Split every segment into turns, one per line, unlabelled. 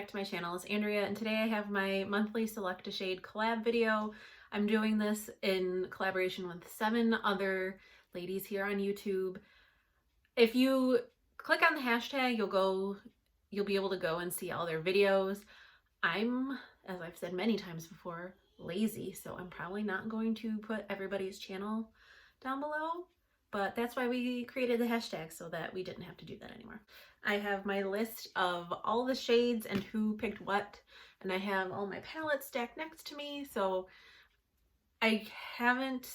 back to my channel. It's Andrea, and today I have my monthly Select a Shade collab video. I'm doing this in collaboration with 7 other ladies here on YouTube. If you click on the hashtag, you'll be able to go and see all their videos. I'm, as I've said many times before, lazy, so I'm probably not going to put everybody's channel down below. But that's why we created the hashtag, so that we didn't have to do that anymore. I have my list of all the shades and who picked what, and I have all my palettes stacked next to me, so I haven't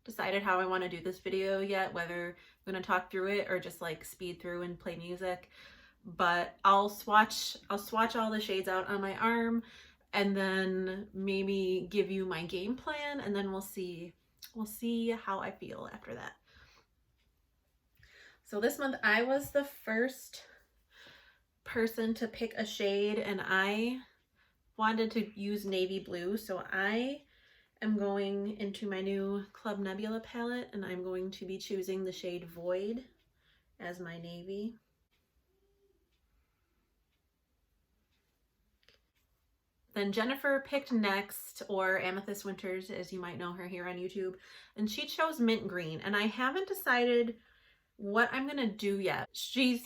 decided how I want to do this video yet, whether I'm going to talk through it or just like speed through and play music. But I'll swatch all the shades out on my arm and then maybe give you my game plan, and then we'll see how I feel after that. So this month I was the first person to pick a shade, and I wanted to use navy blue, so I am going into my new Club Nebula palette, and I'm going to be choosing the shade Void as my navy. Then Jennifer picked next, or Amethyst Winters as you might know her here on YouTube, and she chose mint green, and I haven't decided what I'm gonna do yet. She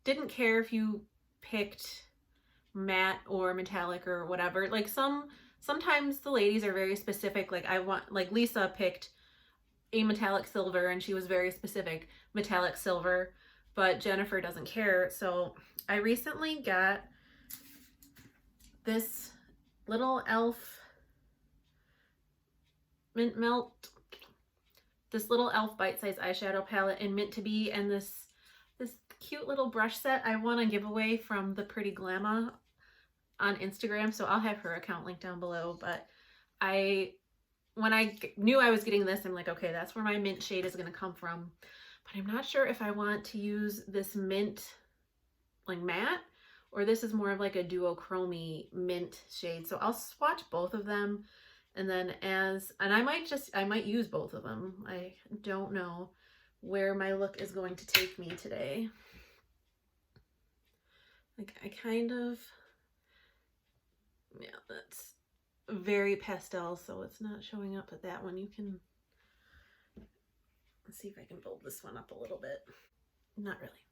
didn't care if you picked matte or metallic or whatever. Like sometimes the ladies are very specific. Like Lisa picked a metallic silver and she was very specific, metallic silver, but Jennifer doesn't care. So I recently got this little e.l.f. mint melt, this little e.l.f. bite-size eyeshadow palette in Mint to Be, and this cute little brush set I want to give away from the Pretty Glamma on Instagram, so I'll have her account linked down below. But when I knew I was getting this, I'm like, okay, that's where my mint shade is going to come from. But I'm not sure if I want to use this mint like matte, or this is more of like a duochrome mint shade. So I'll swatch both of them, and then I might use both of them. I don't know where my look is going to take me today. Like yeah, that's very pastel, so it's not showing up at that one. Let's see if I can build this one up a little bit. Not really.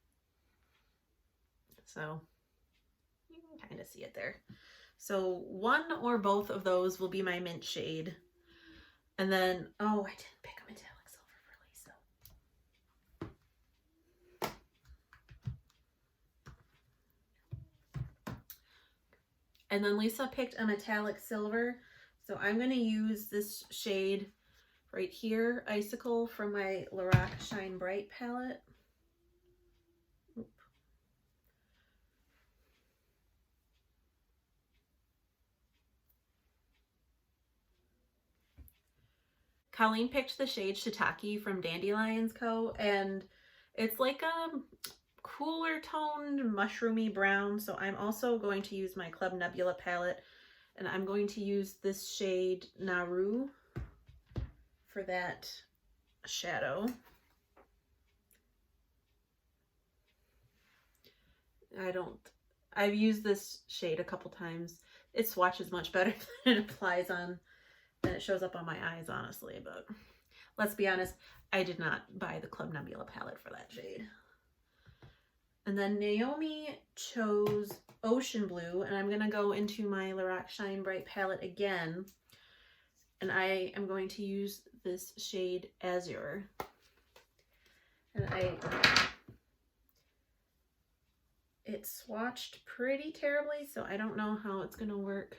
So you can kind of see it there. So one or both of those will be my mint shade. And then, oh, I didn't pick a metallic silver for Lisa. And then Lisa picked a metallic silver. So I'm going to use this shade right here, Icicle, from my Lorac Shine Bright palette. Colleen picked the shade Shiitake from Dandelions Co. And it's like a cooler toned mushroomy brown. So I'm also going to use my Club Nebula palette, and I'm going to use this shade Naru for that shadow. I've used this shade a couple times. It swatches much better than it applies on, than it shows up on my eyes, honestly. But let's be honest, I did not buy the Club Nebula palette for that shade. And then Naomi chose Ocean Blue, and I'm going to go into my Lorac Shine Bright palette again, and I am going to use this shade Azure. And it swatched pretty terribly, so I don't know how it's going to work.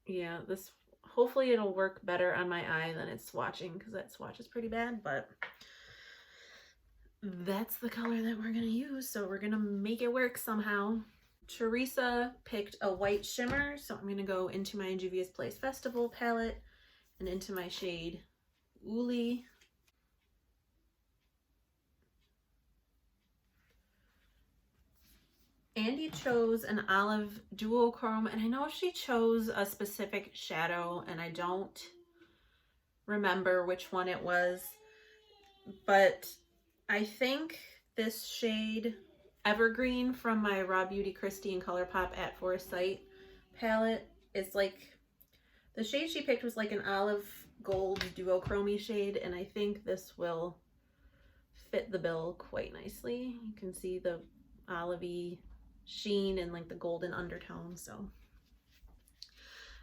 Yeah, hopefully it'll work better on my eye than it's swatching, because that swatch is pretty bad, but that's the color that we're gonna use, so we're gonna make it work somehow. Teresa picked a white shimmer, so I'm gonna go into my Juvia's Place Festival palette and into my shade Uli. Andy chose an olive duochrome, and I know she chose a specific shadow, and I don't remember which one it was, but I think this shade Evergreen from my Raw Beauty Christie and ColourPop at Foresight palette. It's like, the shade she picked was like an olive gold duochrome shade, and I think this will fit the bill quite nicely. You can see the olivey sheen and like the golden undertone. So,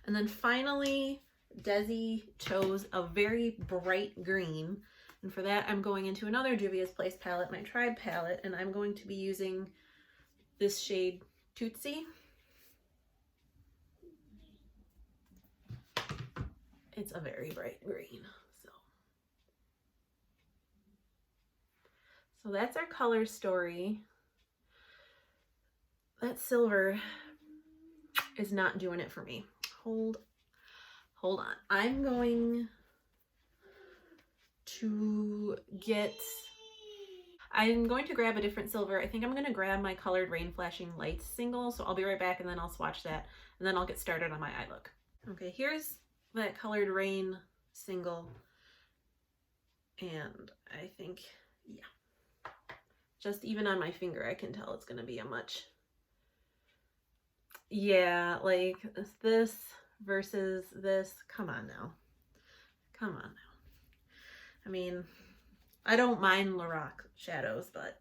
and then finally Desi chose a very bright green, and for that I'm going into another Juvia's Place palette, my Tribe palette, and I'm going to be using this shade Tootsie. It's a very bright green. So that's our color story. That silver is not doing it for me. Hold on. I'm going to grab a different silver. I think I'm going to grab my Colored Rain Flashing Lights single. So I'll be right back and then I'll swatch that and then I'll get started on my eye look. Okay, here's that Colored Rain single. And I think, yeah, just even on my finger, I can tell it's going to be a much, yeah, like this versus this. Come on now. Come on now. I mean, I don't mind Lorac shadows, but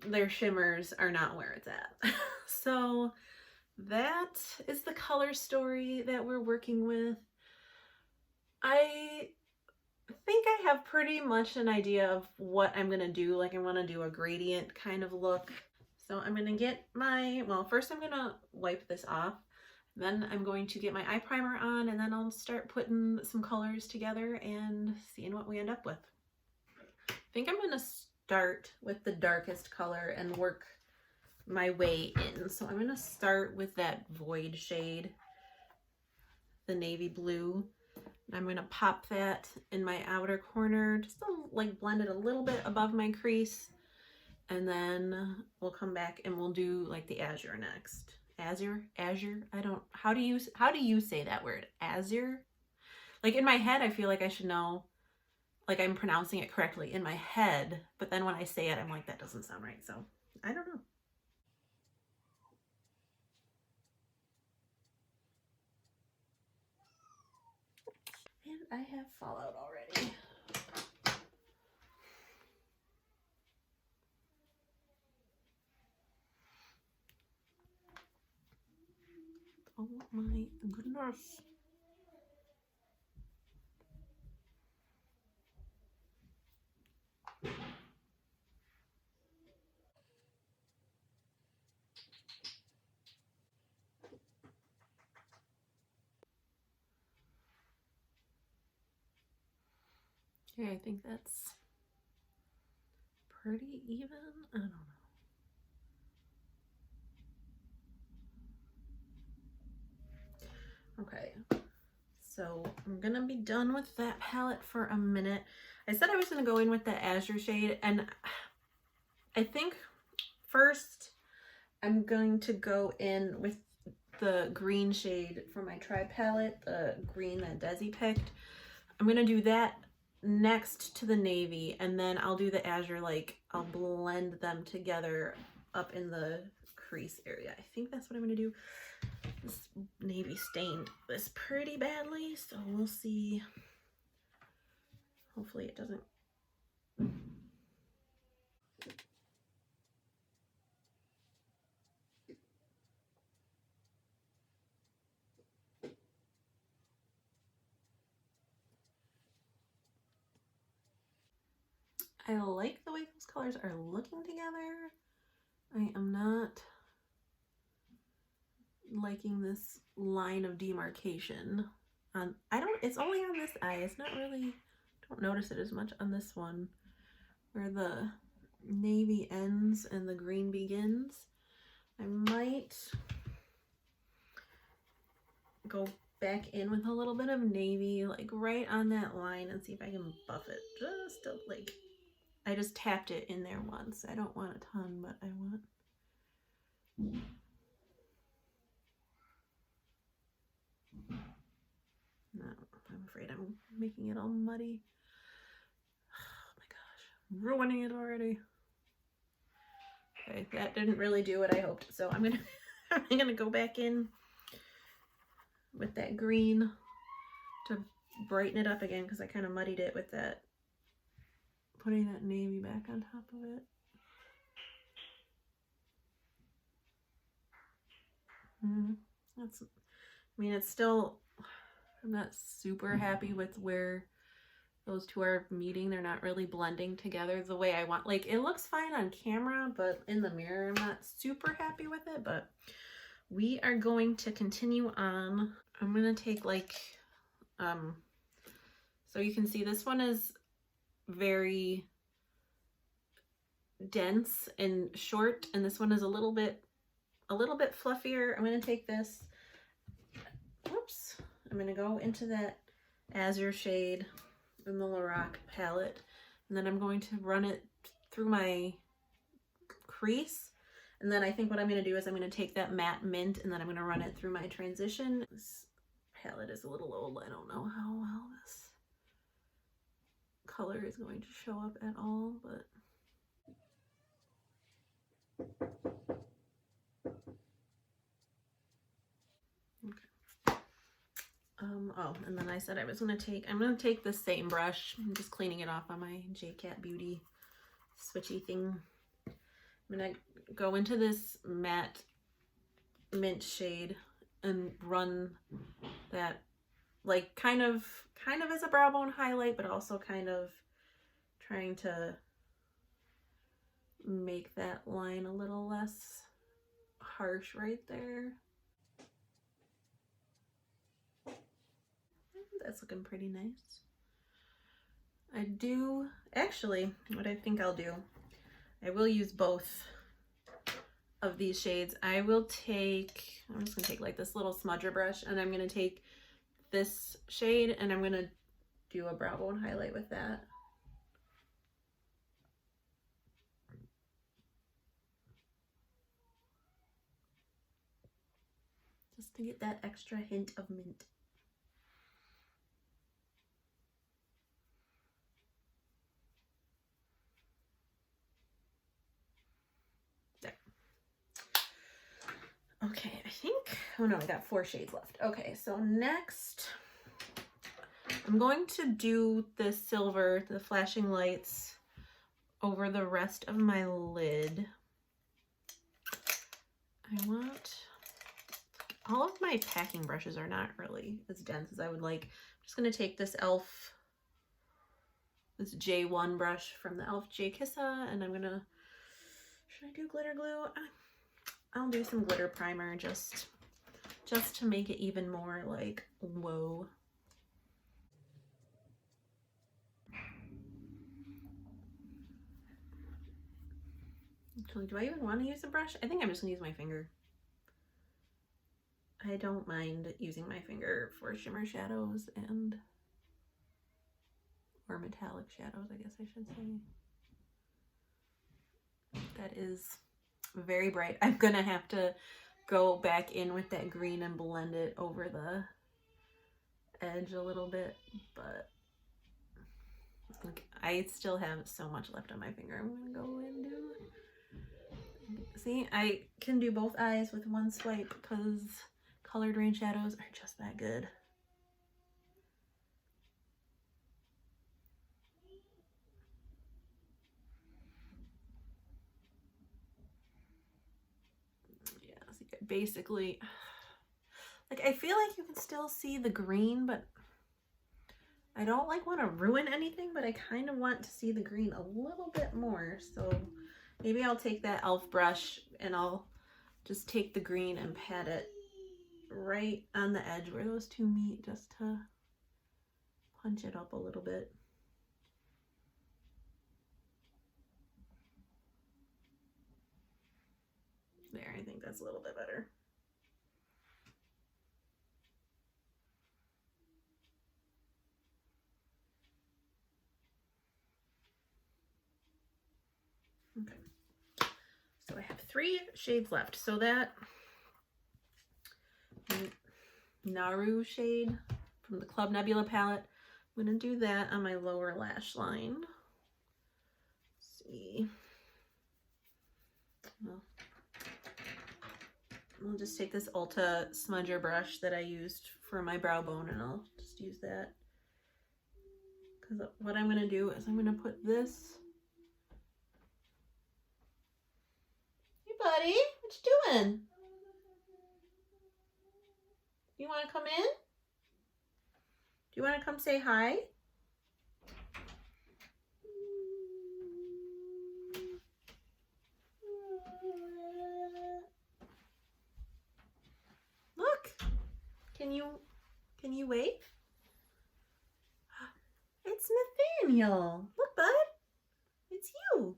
their shimmers are not where it's at. So that is the color story that we're working with. I think I have pretty much an idea of what I'm gonna do. Like, I want to do a gradient kind of look. So I'm gonna get my, well, first I'm gonna wipe this off. Then I'm going to get my eye primer on, and then I'll start putting some colors together and seeing what we end up with. I think I'm gonna start with the darkest color and work my way in. So I'm gonna start with that Void shade, the navy blue. I'm gonna pop that in my outer corner, just to like blend it a little bit above my crease. And then we'll come back and we'll do like the azure next. Azure? I don't, how do you say that word? Azure? Like, in my head, I feel like I should know, like I'm pronouncing it correctly in my head, but then when I say it, I'm like, that doesn't sound right. So I don't know. And I have fallout already. Oh my goodness. Yeah, I think that's pretty even. I don't know. Okay, so I'm gonna be done with that palette for a minute. I said I was gonna go in with the azure shade, and I think first I'm going to go in with the green shade for my Tribe palette, the green that Desi picked. I'm gonna do that next to the navy, and then I'll do the azure, like I'll blend them together up in the crease area. I think that's what I'm gonna do. This navy stained this pretty badly, so we'll see. Hopefully it doesn't. I like the way those colors are looking together. I am not liking this line of demarcation. It's only on this eye. It's not really, don't notice it as much on this one, where the navy ends and the green begins. I might go back in with a little bit of navy, like right on that line, and see if I can buff it just to, like, I just tapped it in there once. I don't want a ton, but I want. No, I'm afraid I'm making it all muddy. Oh my gosh, I'm ruining it already. Okay, that didn't really do what I hoped. So I'm gonna go back in with that green to brighten it up again, because I kind of muddied it with that, putting that navy back on top of it. That's, I mean, it's still, I'm not super happy with where those two are meeting. They're not really blending together the way I want. Like, it looks fine on camera, but in the mirror, I'm not super happy with it. But we are going to continue on. I'm going to take like, so you can see this one is very dense and short, and this one is a little bit fluffier. I'm going to take this, whoops, I'm going to go into that azure shade in the Lorac palette, and then I'm going to run it through my crease, and then I think what I'm going to do is I'm going to take that matte mint, and then I'm going to run it through my transition. This palette is a little old. I don't know how well this color is going to show up at all, but okay. Oh, and then I said I was going to take, I'm going to take the same brush. I'm just cleaning it off on my JCat Beauty switchy thing. I'm going to go into this matte mint shade and run that, like, kind of as a brow bone highlight, but also kind of trying to make that line a little less harsh right there. That's looking pretty nice. I do, actually, what I think I'll do, I will use both of these shades. I'm just gonna take like this little smudger brush, and I'm gonna take this shade and I'm gonna do a brow bone highlight with that. Just to get that extra hint of mint. Okay, I think, oh no, I got 4 shades left. Okay, so next I'm going to do the silver, the flashing lights, over the rest of my lid. I want, all of my packing brushes are not really as dense as I would like. I'm just going to take this e.l.f., this J1 brush from the e.l.f. J Kissa, and I'm going to, should I do glitter glue? I'll do some glitter primer just to make it even more like, whoa. Actually, do I even want to use a brush? I think I'm just gonna use my finger. I don't mind using my finger for shimmer shadows or metallic shadows, I guess I should say. That is very bright. I'm gonna have to go back in with that green and blend it over the edge a little bit, but I still have so much left on my finger. I'm gonna go and do, see, I can do both eyes with one swipe because colored rain shadows are just that good. Yeah, so basically, like, I feel like you can still see the green, but I don't like want to ruin anything, but I kind of want to see the green a little bit more. So maybe I'll take that e.l.f. brush and I'll just take the green and pat it right on the edge where those two meet, just to punch it up a little bit. There, I think that's a little bit better. Okay, so I have 3 shades left. So that Naru shade from the Club Nebula palette, I'm gonna do that on my lower lash line. Let's see. Well, I'll just take this Ulta smudger brush that I used for my brow bone, and I'll just use that. Because what I'm going to do is I'm going to put this. Hey, buddy, what you doing? You want to come in? Do you want to come say hi? Look, can you wave? It's Nathaniel. Look, bud, it's you.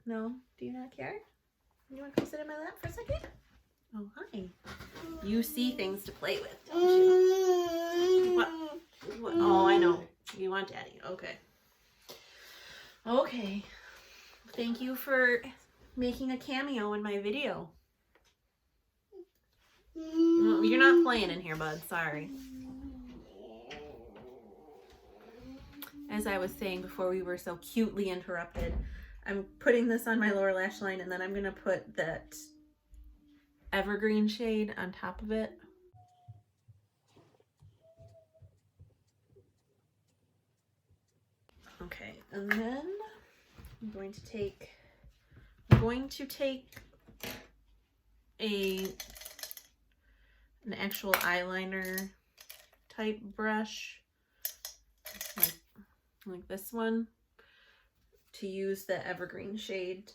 No, do you not care? You want to come sit in my lap for a second? Oh, hi. You see things to play with, don't you? What? Oh, I know. You want daddy. Okay. Okay. Thank you for making a cameo in my video. You're not playing in here, bud. Sorry. As I was saying before we were so cutely interrupted, I'm putting this on my lower lash line, and then I'm going to put that evergreen shade on top of it. Okay, and then I'm going to take an actual eyeliner type brush, like this one, to use the evergreen shade,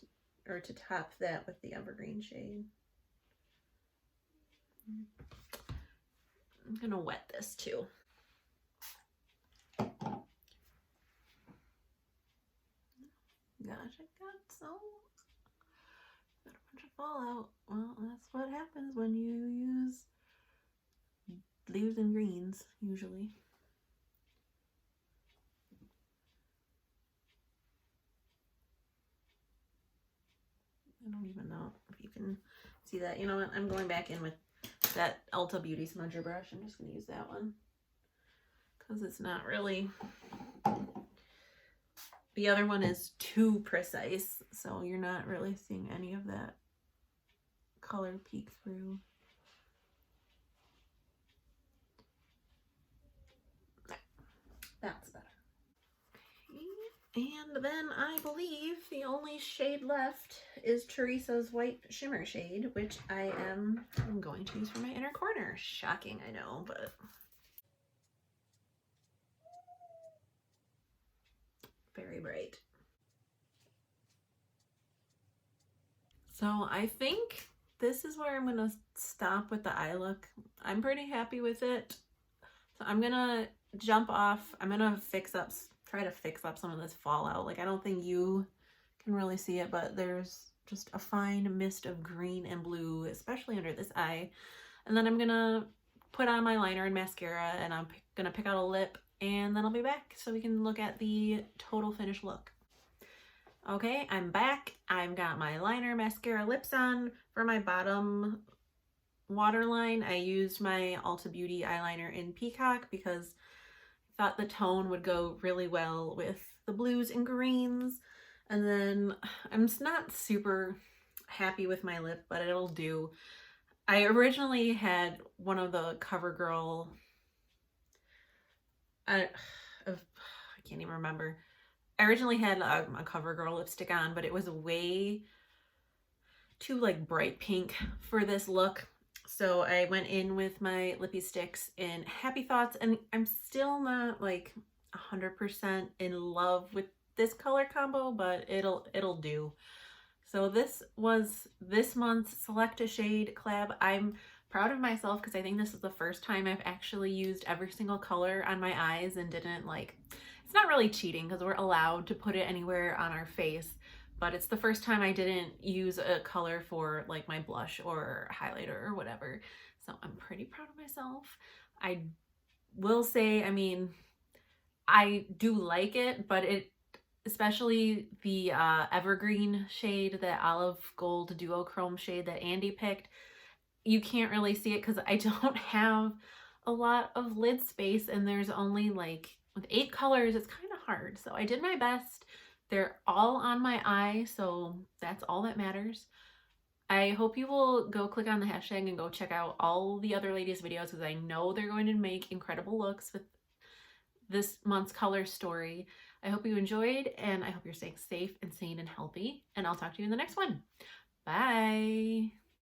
or to top that with the evergreen shade. I'm gonna wet this too. Gosh, it got a bunch of fallout. Well, that's what happens when you use leaves and greens, usually. I don't even know if you can see that. You know what? I'm going back in with that Ulta Beauty Smudger brush. I'm just going to use that one because it's not really... The other one is too precise, so you're not really seeing any of that color peek through. That's better. Okay. And then I believe the only shade left is Teresa's White Shimmer shade, which I'm going to use for my inner corner. Shocking, I know, but... very bright. So I think this is where I'm gonna stop with the eye look. I'm pretty happy with it. So I'm gonna jump off. I'm gonna try to fix up some of this fallout. Like, I don't think you can really see it, but there's just a fine mist of green and blue, especially under this eye. And then I'm gonna put on my liner and mascara, and I'm gonna pick out a lip, and then I'll be back so we can look at the total finished look. Okay, I'm back. I've got my liner, mascara, lips on. For my bottom waterline, I used my Ulta Beauty eyeliner in Peacock because I thought the tone would go really well with the blues and greens. And then I'm not super happy with my lip, but it'll do. I originally had one of the CoverGirl, I can't even remember. I originally had a CoverGirl lipstick on, but it was way too like bright pink for this look. So I went in with my lippy sticks in Happy Thoughts, and I'm still not like 100% in love with this color combo, but it'll do. So this was this month's Select a Shade collab. I'm proud of myself because I think this is the first time I've actually used every single color on my eyes and didn't like... It's not really cheating because we're allowed to put it anywhere on our face, but it's the first time I didn't use a color for like my blush or highlighter or whatever. So I'm pretty proud of myself. I will say, I mean, I do like it, but especially the evergreen shade, that olive gold duochrome shade that Andy picked, you can't really see it because I don't have a lot of lid space, and there's only like... with 8 colors, it's kind of hard. So I did my best They're all on my eye, so that's all that matters. I hope you will go click on the hashtag and go check out all the other ladies' videos, because I know they're going to make incredible looks with this month's color story. I hope you enjoyed, and I hope you're staying safe and sane and healthy, and I'll talk to you in the next one. Bye.